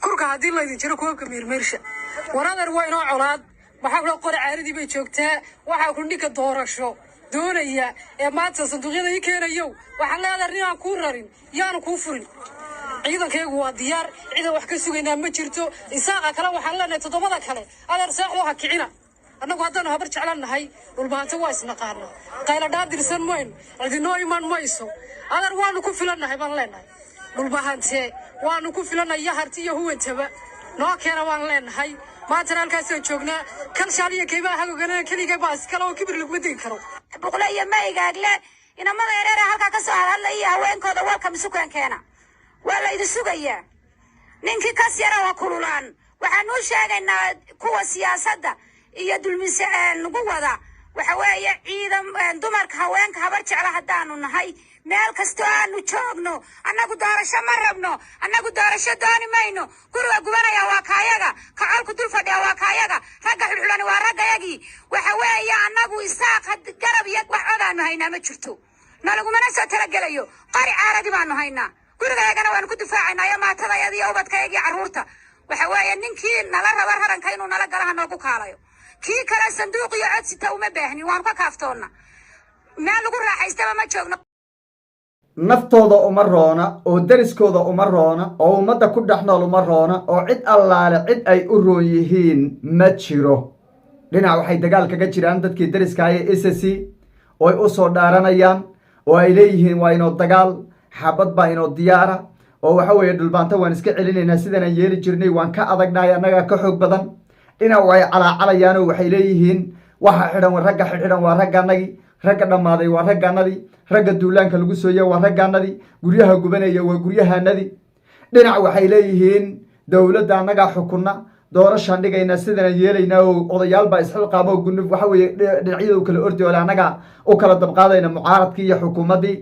kurka hadii la idin jiro koobka meermeersha waraadar waa inoo colaad waxa loo qoray caaradii bay joogtaa waxa ku dhika doorasho doonaya ee maanta sanduuqyada ay keenayo waxa leedahay inaan ku rarin yaan ku furin ciidankaygu waa diyaar ciidan wax ka sugaynaa ma jirto isaaqa kale waxa leenahay todobada kale adeer saaxo ha kicina annagu haddaan habar jeclanahay dhulbaanta waa isnaqaana qayla dhaadirsan mayn cidinoo iman mayso adeer waanu ku filanahay baan leenahay dhulbaante waanu ku filanahay harti iyo huwantaba noo keena waan leenahay maanta halkaasoo joognaa kan shaaliya kaybaha hagogana kaliya baas kale oo kibir lagu digi karo boqolay iyo maygaagle inamada yareer halka ka soo hadlay haweenkooda walka misukan keena wala idin sugaya ninkii ka siyara waa kululaan waxaan u sheegaynaa kuwa siyaasadda iyo dulmisaan lagu wada waxa weeye ciidan dumarka haweenka habar jecel hadaanu nahay meel kasto aanu joogno annagu doorasho ma rabno annagu doorasho dooni mayno guriga gubanaya waa kaayaga kacalku dul fadhiya waa kaayaga ragga xulxulan waa raggayagii waxa weeye annagu isaaq garab iyo wax odaanu haynaa ma jirto nalagumana soo talagelayo qari caaradi baanu haynaa gurigayagana waanu ku difaacaynaa iyo maatadayada iyo ubadkayagii carruurta waxa weeye ninkii nala raba raranka inuu nala galaha noogu kaalayo kii kale sanduuq iyo codsita uma baahnin waanu ka kaaftoonna meel lagu raaxaystaba ma joogno naftooda uma roona oo dariskooda uma roona oo ummadda ku dhex nool uma roona oo cid allaale cid ay u roon yihiin ma jiro dhinac waxay dagaal kaga jiraan dadkii dariska ee SSC oo ay u soo dhaaranayaan oo ay leeyihiin waa inoo dagaal xabad baa inoo diyaara oo waxa weeye dhulbaanta waan iska celinaynaa sidanaan yeeli jirnay waan ka adagnahay annagaa ka xoog badan dhinac way calaacalayaan oo waxay leeyihiin waxa xidhan ragga xidhan waa ragganagii ragga dhammaaday waa ragganadii ragga duulaanka lagu sooya waa ragganadii guryaha gubanaya waa guryahanadii dhinac waxay leeyihiin dowladda annagaa xukunna doorashaan dhigayna sidana yeelaynaa oo odayaal baa isxilqaamo gunuf waxa weeye dhinacyada u kala ordi oo annaga u kala dabqaadayna mucaaradkii iyo xukuumaddii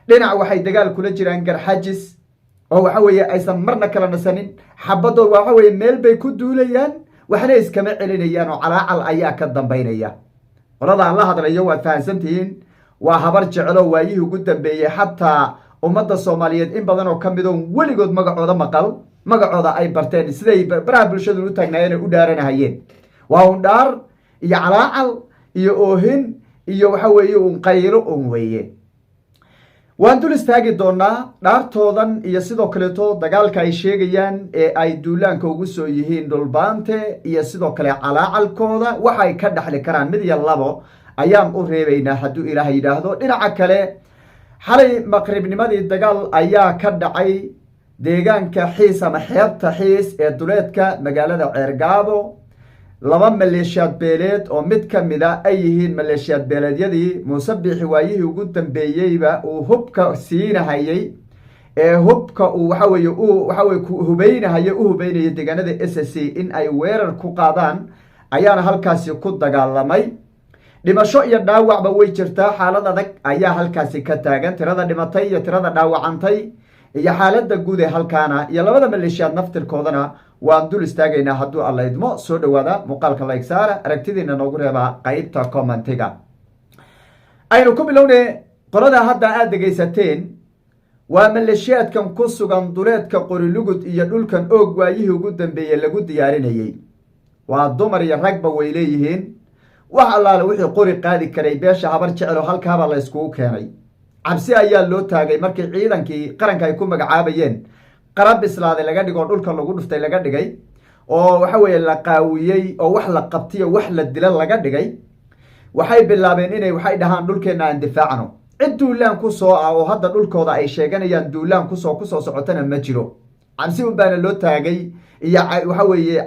dhinac waxay dagaal kula jiraan garxajis oo waxa weeye aysan marna kala nasanin xabadood waxa weeye meel bay ku duulayaan waxna iskama celinayaan oo calaacal ayaa ka dambaynaya qolada aan la hadlayo waad fahansantihiin waa habar jecelo waayihii ugu dambeeyey xataa ummadda soomaaliyeed in badan oo ka mid oo weligood magacooda maqal magacooda ay barteen siday baraha bulshadu u taagnaayeen u dhaaranahayeen waa un dhaar iyo calaacal iyo oohin iyo waxa weeye un qaylo un weeye waan dul istaagi doonaa dhaartoodan iyo sidoo kaleeto dagaalka ay sheegayaan ee ay duulaanka ugu soo yihiin dhulbaante iyo sidoo kale calaacalkooda waxay ka dhexli karaan mid iyo labo ayaan u reebaynaa hadduu ilaahay yidhaahdo dhinaca kale xalay maqribnimadii dagaal ayaa ka dhacay deegaanka xiis ama xeebta xiis ee duleedka magaalada ceergaabo laba maleeshiyaad beeleed oo mid ka mida ay yihiin maleeshiyaad beeleedyadii muuse biixi waayihii ugu dambeeyeyba uu hubka siinahayey ee hubka uu waxaweye ku hubeynaya deegaanada SSC in ay weerar ku qaadaan ayaana halkaasi ku dagaalamay dhimasho iyo dhaawacba way jirtaa xaalad adag ayaa halkaasi ka taagan tirada dhimatay iyo tirada dhaawacantay iyo xaaladda guud ee halkaana iyo labada maleeshiyaad naftirkoodana waan dul istaagaynaa hadduu alla idmo soo dhowaada muuqaalka like saara aragtidiina noogu reebaa qaybta commentiga aynu ku bilowne qolada hadda aad dhegaysateen waa maleeshiyaadkan ku sugan duleedka qorilugud iyo dhulkan oog waayihii ugu dambeeyey lagu diyaarinayey waa dumar iyo ragba way leeyihiin wax allaale wixii qori qaadi karay beesha habar jecel oo halkaaba la yskugu keenay cabsi ayaa loo taagay markii ciidankii qaranka ay ku magacaabayeen qarab bislaaday laga dhigo dhulka lagu dhuftay laga dhigay oo waxa weeye la qaawiyey oo wax la qabtiyo wax la dila laga dhigay waxay bilaabeen inay waxay dhahaan dhulkeenna aan difaacno cid duulaan ku soo ah oo hadda dhulkooda ay sheeganayaan duulaan kusoo socotana ma jiro cabsi un baana loo taagay iyo waxa weeye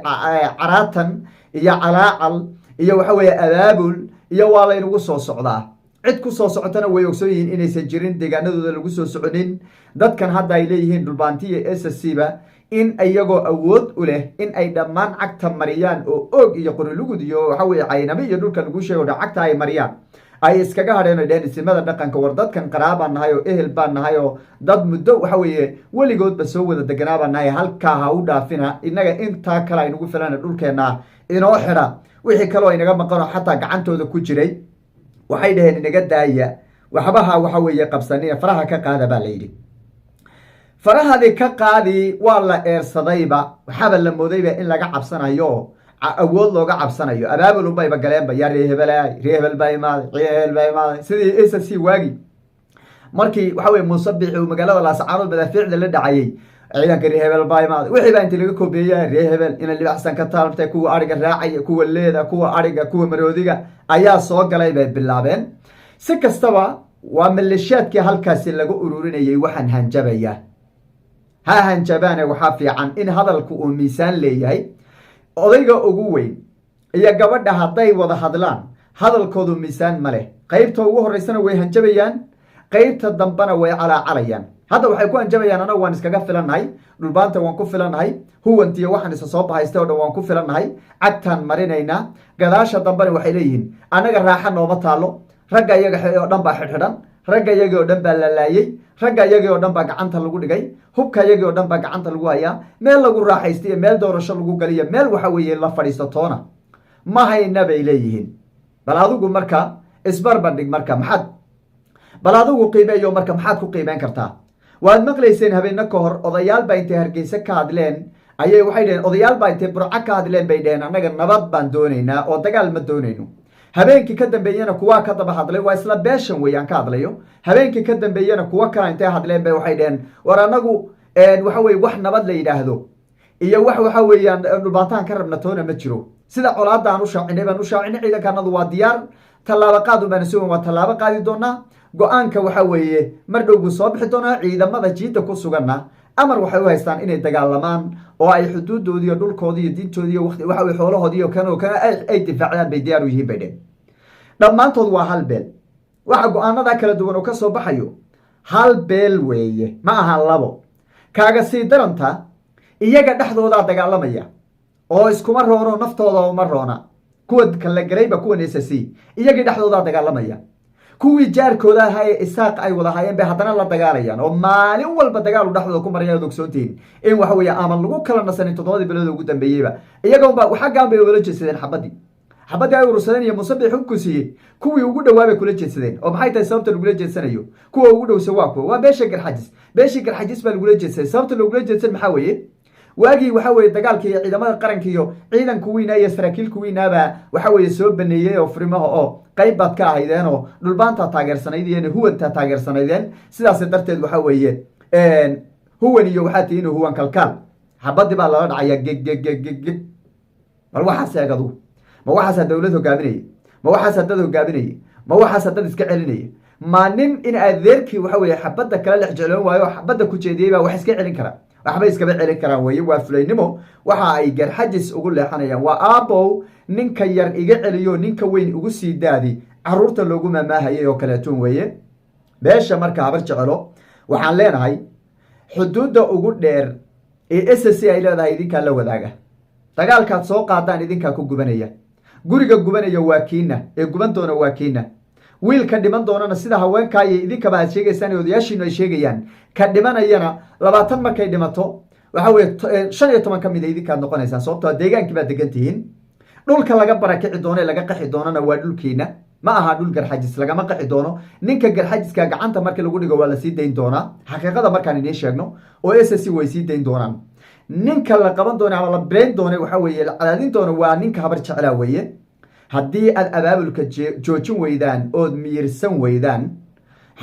caraatan iyo calaacal iyo waxa weeye abaabul iyo waa laynagu soo socdaa cid ku soo socotana way ogsoon yihiin inaysan jirin deegaanadooda lagu soo soconin dadkan hadda ay leeyihiin dhulbaantiya SSC ba in iyagoo awood u leh in ay dhammaan cagta mariyaan oo oog iyo qorilugud iyo waxa weeye cayname iyo dhulka lagu sheego cagta ay mariyaan ay iskaga hadheen dheen isimada dhaqanka war dadkan qaraabaan nahay oo ehel baan nahay oo dad muddo waxa weeye weligoodba soo wada deganaabaan nahay halkaa ha u dhaafina innaga intaa kale ay nagu filana dhulkeenna inoo xidha wixii kaloo inaga maqano xataa gacantooda ku jiray waxay dhaheen inaga daaya waxbaha waxa weeye qabsanina faraha ka qaada baa la yidhi farahadii ka qaadi waa la eersadayba waxaaba la moodayba in laga cabsanayo awood looga cabsanayo abaabulunbayba galeenba yaa reehebel baa imaaday sidii SSC waagi markii waxa weye muuse biixi uu magaalada laascaanood madaafiicda la dhacayay ciidanka reehebel baa imaaday wixii baa inta laga koobeeya reehebel ina libaxsan ka taalabtay kuwa ariga raacaya kuwa leeda kuwa ariga kuwa maroodiga ayaa soo galay bay bilaabeen si kastaba waa maleeshiyaadkii halkaasi laga ururinayay waxaan hanjabaya ha hanjabaane waxaa fiican in hadalku uu miisaan leeyahay odayga ugu weyn iyo gabadha hadday wada hadlaan hadalkoodu miisaan ma leh qaybta ugu horeysana way hanjabayaan qaybta dambena way calaacalayaan hadda waxay ku hanjabayaan anagu waan iskaga filannahay dhulbaanta waan ku filannahay huwantiyo waxaan isa soo bahaystay oo dhan waan ku filannahay cagtaan marinaynaa gadaasha dambena waxay leeyihiin annaga raaxa nooma taalo ragga iyaga oo dhan baa xidhxidhan ragga iyagii oo dhan baa la laayey ragga iyagii oo dhan baa gacanta lagu dhigay hubka iyagii oo dhan baa gacanta lagu hayaa meel lagu raaxaystiyo meel doorasho lagu galiyo meel waxa weeye la fadhiisto toona ma hayna bay leeyihiin bal adigu marka isbarbardhig marka maxaad bal adigu qiimeeyo marka maxaad ku qiimeyn kartaa waad maqlayseen habeena ka hor odayaal baa intay hargeysa ka hadleen ayay waxay dhaheen odayaal baa intay burco ka hadleen bay dhaheen annaga nabad baan doonaynaa oo dagaal ma doonayno habeenkii ka dambeeyana kuwa ka daba hadlay waa isla beeshan weeyaan ka hadlayo habeenkii ka dambeeyana kuwa kala intay hadleen bay waxay dhaheen war anagu waxa weye wax nabad la yidhaahdo iyo wax waxa weeyaan dhulbaataan ka rabna toona ma jiro sida colaadda aan u shaacinay baan u shaacinay ciidankanadu waa diyaar tallaabo qaad un baan isugan waa tallaabo qaadi doonaa go-aanka waxa weeye mar dhow buu soo bixi doonaa ciidamada jiidda ku suganna amar waxay u haystaan inay dagaalamaan oo ay xuduudoodii iyo dhulkoodii iyo diintoodii iyo waqti waxa weye xoolahoodii iyo kana ay difaacdaan bay diyaar u yihiin bay dheen dhammaantood waa hal beel waxa go-aanada kala duwan oo ka soo baxayo hal beel weeye ma aha labo kaaga sii daranta iyaga dhexdoodaa dagaalamaya oo iskuma roono naftooda uma roona kuwa kala garayba kuwan SSC iyagii dhexdoodaa dagaalamaya kuwii jaarkooda ahaa ee isaaq ay wada haayeen bay haddana la dagaalayaan oo maalin walba dagaalu dhexdooda ku maraya ad ogsoontihiin in waxa weeye aaman lagu kala nasanin 7 bilood ugu dambeeyeyba iyagoonba xaggaan bay wala jeedsadeen xabadii ay urursadeen iyo musabix xubku siiyey kuwii ugu dhawaabay kula jeedsadeen oo maxay tahay sababta lagula jeedsanayo kuwa ugu dhowsa waa kuwa waa beesha garxajis baa lagula jeedsaday sababta lagula jeedsan maxaa weeye waagii waxa weeye dagaalkii iyo ciidamada qaranka iyo ciidanku weynaa iyo saraakiilku weynaabaa waxa weeye soo baneeyey oo furimaha oo qayb baad ka ahaydeen oo dhulbaanta taageersanaydeen huwanta taageersanaydeen sidaas darteed waxa weeye huwan iyo waxaa tihiin huwan kalkaal xabadii baa lala dhacaya geg bal waxaas eegadu ma waxaasaa dowlad hogaaminaya ma waxaasaa dad hogaaminaya ma waxaasaa dad iska celinaya ma nin in adeerkii waxa weeye xabadda kala dhex jecloon waayo oo xabadda ku jeediyey baa wax iska celin kara waxbay iskaba celin karaan weeye waa fulaynimo waxa ay garxajis ugu leexanayaan waa aabow ninka yar iga celiyo ninka weyn ugu sii daadi caruurta loogu maamaahayay oo kaleetoon weeye beesha marka habar jecelo waxaan leenahay xuduudda ugu dheer ee SSC ay leedahay idinkaa la wadaaga dagaalkaad soo qaadaan idinkaa ku gubanaya guriga gubanaya waa kiina ee guban doona waa kiina wiilka dhiman doonana sida haweenkaa iyo idinkaba aad sheegaysaan ee odayaashiinu ay sheegayaan ka dhimanayana 20 markay dhimato waxa weye 15 ka mid a idinkaad noqonaysaan sababtoo deegaankii baad degan tihiin dhulka laga barakici doono ee laga qaxi doonana waa dhulkiina ma aha dhul garxajis lagama qaxi doono ninka garxajiska gacanta markii lagu dhigo waa la sii dayn doonaa xaqiiqada markaan idiin sheegno oo SSC way sii dayn doonaan ninka la qaban doono ama la been doono waxa weeye la cadaadin doono waa ninka habar jeclaa weeye haddii aad abaabulka joojin weydaan ood miyirsan weydaan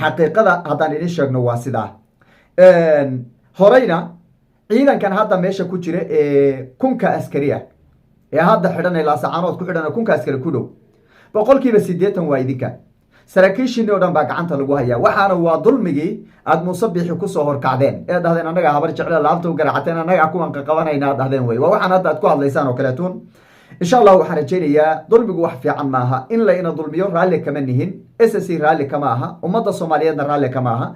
xaqiiqada haddaan idiin sheegno waa sidaa horeyna ciidankan hadda meesha ku jira ee 1000 askari ah ee hadda xidhan ilaa saacanood ku xidhan 1000 askari ku dhow 80% waa idinka saraakiishiinii oo dhan baa gacanta lagu hayaa waxaana waa dulmigii aad musabixi kusoo horkacdeen ee dhahdeen annaga habar jecla laabta u garacateen annaga kuwan qaqabanayna aad dhahdeen wey waa waxaan hadda aad ku hadlaysaan oo kaleetoon insha allah waxaan rajaynayaa dulmigu wax fiican maaha in la ina dulmiyo raalli kama nihin SSC raalli kama aha ummadda soomaaliyeedna raalli kama aha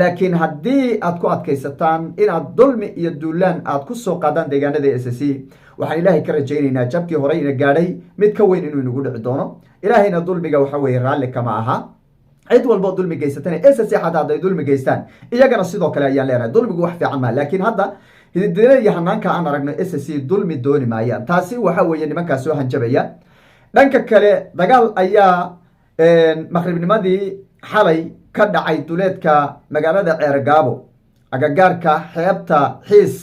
laakiin haddii aad ku adkaysataan inaad dulmi iyo duulaan aad ku soo qaadaan deegaanada SSC waxaan ilaahay ka rajaynaynaa jabkii hore ina gaadhay mid ka weyn inuu inagu dhici doono ilaahayna dulmiga waxa weeye raalli kama aha cid walbo dulmi geysatana SSC xataa hadday dulmi geystaan iyagana sidoo kale ayaan leenahay dulmigu wax fiican maaha laakiin hadda hididila iyo hanaanka aan aragno SSC dulmi dooni maayaan taasi waxa weeye nimankaa soo hanjabaya dhanka kale dagaal ayaa maqribnimadii xalay ka dhacay duleedka magaalada Ceergaabo agagaarka xeebta xiis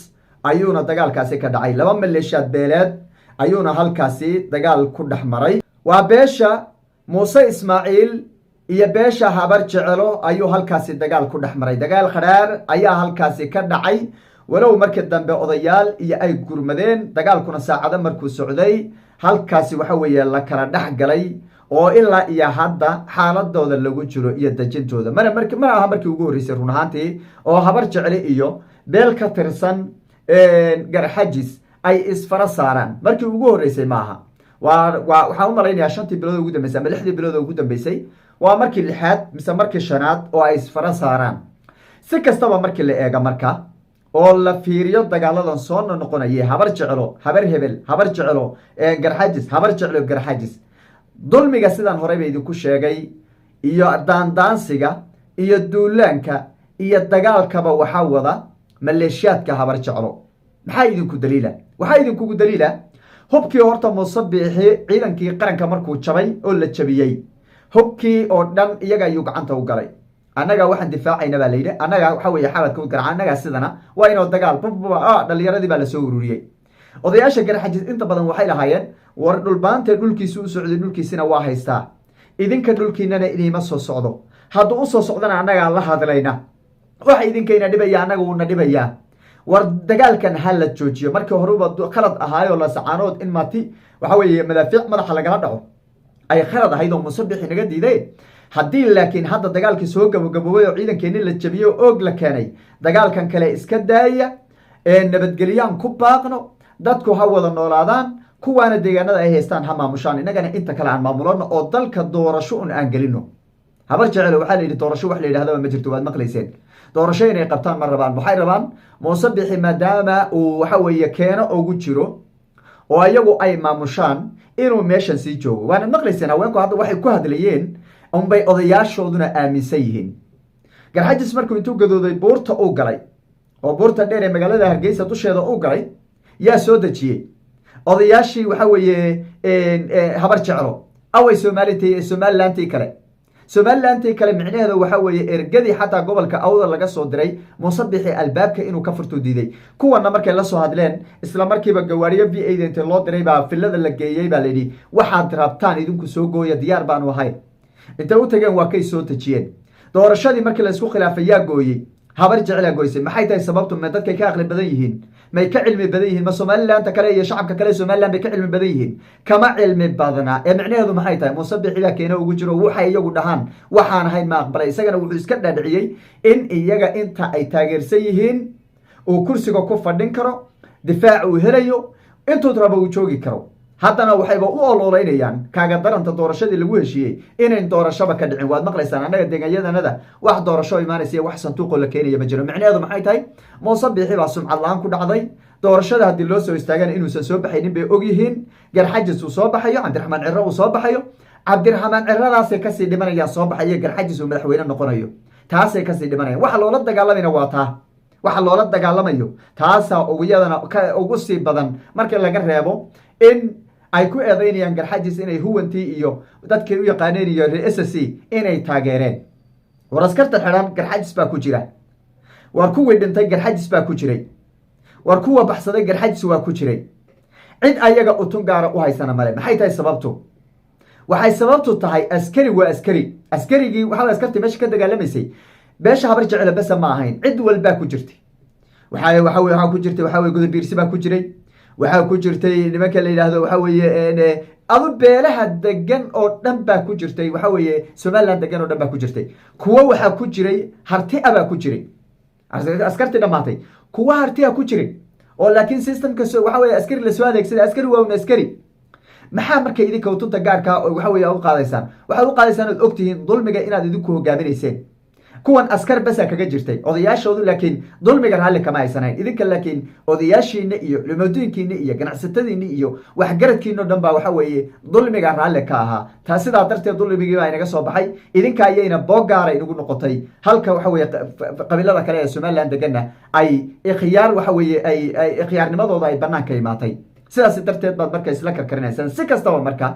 ayuuna dagaalkaasi ka dhacay 2 maleeshiyaad beeleed ayuuna halkaasi dagaal ku dhex maray waa beesha muuse ismaaciil iyo beesha habar jecelo ayuu halkaasi dagaal ku dhex maray dagaal qaraar ayaa halkaasi ka dhacay walow markii dambe odayaal iyo ay gurmadeen dagaalkuna saacado markuu socday halkaasi waxa weeye la kala dhex galay oo ilaa iyo hadda xaaladooda lagu jiro iyo dejintooda mana aha markii ugu horreysay run ahaantii oo habar jeceli iyo beel ka tirsan garxajis ay isfara saaraan markii ugu horreysay maaha waxaan u malaynayaa 5 bilood ugu dambeysay ama 6 bilood ugu dambeysay waa markii 6aad mise markii 5aad oo ay isfara saaraan si kastaba markii la eega marka oo la fiiriyo dagaaladan soo noqonayay habar jecelo habar hebel habar jecelo garxajis habar jecelo garxajis dulmiga sidaan horeyba idinku sheegay iyo daandaansiga iyo duulaanka iyo dagaalkaba waxaa wada maleeshiyaadka habar jecelo maxaa idinku daliila waxaa idinkugu daliila hubkii horta muuse biixi ciidankii qaranka markuu jabay oo la jabiyey hubkii oo dhan iyaga ayuu gacanta u galay annaga waxaan difaacayna baa layidhi annaga waxa weeye xabadka u garca annaga sidana waa inuu dagaal dhalinyaradii baa lasoo ururiyey odayaasha garxajis inta badan waxay lahaayeen war dhulbaante dhulkiisi u socday dhulkiisina waa haystaa idinka dhulkiinana idiima soo socdo hadduu u soo socdana annagaa la hadlayna waxa idinkayna dhibaya annaga wuuna dhibayaa war dagaalkan ha la joojiyo markii horeba khalad ahaayoo la sacaanood in maati waxa weeye madaafiic madaxa lagala dhaco ay khalad ahayd oo musabixi naga diiday haddii laakiin hadda dagaalkii soo gabagaboobay oo ciidankeenni la jabiyey oo oog la keenay dagaalkan kale iska daaya nabadgelyaan ku baaqno dadku ha wada noolaadaan kuwaana deegaanada ay haystaan ha maamushaan innagana inta kale aan maamulano oo dalka doorasho un aan gelino habar jecelo waxaa la yidhi doorasho wax la yidhahdaba ma jirto waad maqlayseen doorasho inay qabtaan ma rabaan waxay rabaan muuse bixi maadaama uu waxa weeye keeno ugu jiro oo iyagu ay maamushaan inuu meeshan sii joogo waanad maqlayseen haweenku hadda waxay ku hadlayeen unbay odayaashooduna aaminsan yihiin garxajis markuu intuu gadooday buurta uu galay oo buurta dheer ee magaalada hargeysa dusheeda uu galay yaa soo dejiyey odayaashii waxa weeye habar jeclo away somalilantii kale somalilantii kale micnaheeda waxa weeye ergadii xataa gobolka awda laga soo diray muuse bixi albaabka inuu ka furtuu diiday kuwana markay la soo hadleen isla markiiba gawaariyo v a inta loo diray baa filada la geeyey baa layidhi waxaad rabtaan idinku soo gooya diyaar baanu ahayn intay u tageen waa kay soo dejiyeen doorashadii markii laysku khilaafay yaa gooyey habar jeclaa goysay maxay tahay sababtu ma dadkay ka aqli badan yihiin may ka cilmi badan yihiin ma somalilaanta kale iyo shacabka kale somaliland bay ka cilmi badan yihiin kama cilmi badna ee micnaheedu maxay tahay muuse bixi baa keena ugu jiro waxay iyagu dhahaan waxaan ahayn ma aqbalay isagana wuxuu iska dhaadhiciyey in iyaga inta ay taageersan yihiin uu kursiga ku fadhin karo difaac uu helayo intuu rabo uu joogi karo haddana waxayba u ololeynayaan kaaga daranta doorashadii lagu heshiiyey inayn doorashaba ka dhicin waad maqlaysaan annaga deegaanyadanada wax doorasho imaanaysa wax sanduuqoo la keenaya ma jiro micnaheedu maxay tahay muuse biixi baa sumcad la-aan ku dhacday doorashada haddii loo soo istaagana inuusan soo baxaynin bay og yihiin garxajis uu soo baxayo cabdiraxmaan ciro uu soo baxayo cabdiraxmaan ciradaasay kasii dhimanayaan soo baxayo garxajis uu madaxweyne noqonayo taasay kasii dhimanayaan waxa loola dagaalamayna waa taa waxa loola dagaalamayo taasaa iyadana ugu sii badan markii laga reebo in ay ku eedaynayaan garxajis inay huwantii iyo dadkii u yaqaaneen iyo ssc inay taageereen war askarta xidhan garxajis baa ku jira war kuwii dhintay garxajis baa ku jiray war kuwa baxsaday garxajis waa ku jiray cid ayaga utun gaara u haysana male maxay tahay sababtu waxay sababtu tahay askari waa askarigii waxaa askartii meesha ka dagaalamaysay beesha habar jecla basa ma ahayn cid walbaa ku jirtay waxaa ku jirtay waxaa weye gudabiirsi baa ku jiray waxaa ku jirtay nimanka la yidhaahdo waxa weeye adu beelaha degan oo dhan baa ku jirtay waxa weeye somaliland degan oo dhan baa ku jirtay kuwo waxaa ku jiray harti-a baa ku jiray askartii dhammaatay kuwo harti-a ku jiray oo laakiin systemka waxa weye askari lasoo adeegsaday askari waa un askari maxaa marka idinka utunta gaarka waxa weye u qaadaysaan waxaad u qaadaysaan ood ogtihiin dulmiga inaad idinku hogaaminayseen kuwan askar basa kaga jirtay odayaashoodu laakiin dulmiga raalli kama haysanayn idinka laakiin odayaashiina iyo limadooyinkiina iyo ganacsatadiina iyo waxgaradkiino dhan baa waxa weeye dulmiga raalli ka ahaa taa sidaa darteed dulmigii baa inaga soo baxay idinka ayayna boogaara inagu noqotay halka waxa weye qabiilada kale ee somaliland deganna ay ikhyaar waxa weeye ay ikhyaarnimadooda ay banaanka imaatay sidaas darteed baad marka isla karkarinaysaan si kastaba marka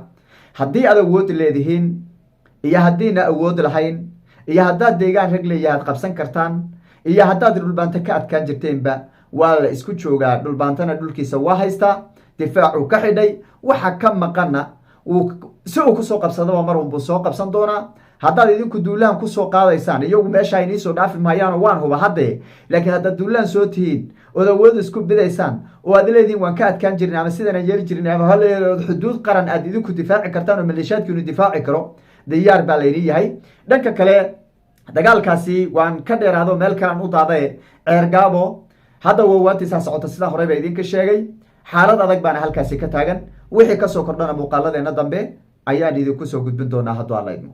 haddii aad awood leedihiin iyo haddiina awood lahayn iyo haddaad deegaan rag leeyahaad qabsan kartaan iyo haddaad dhulbaanta ka adkaan jirteenba waa la isku joogaa. dhulbaantana dhulkiisa waa haystaa, difaacuu ka xidhay, waxa ka maqanna si uu kusoo qabsadaba mar unbuu soo qabsan doonaa. haddaad idinku duulaan kusoo qaadaysaan, iyagu meesha iniisoo dhaafi maayaano waan huba haddee, laakiin haddaad duulaan soo tihiin ood awood isku bidaysaan oo aad leediin waan ka adkaan jirin ama sidana yeeli jirin ama haleelood xuduud qaran aad idinku difaaci kartaan oo maleeshiyaadkiinu difaaci karo, diyaar baa layni yahay. dhanka kale dagaalkaasi waan ka dheeraado meel kalan u daadae ceergaabo hadda waawaantiisaa socota sidaa horey baa idinka sheegay. xaalad adag baana halkaasi ka taagan. wixii kasoo kordhana muuqaaladeena dambe ayaan idinku soo gudbin doonaa hadduu alla idmo.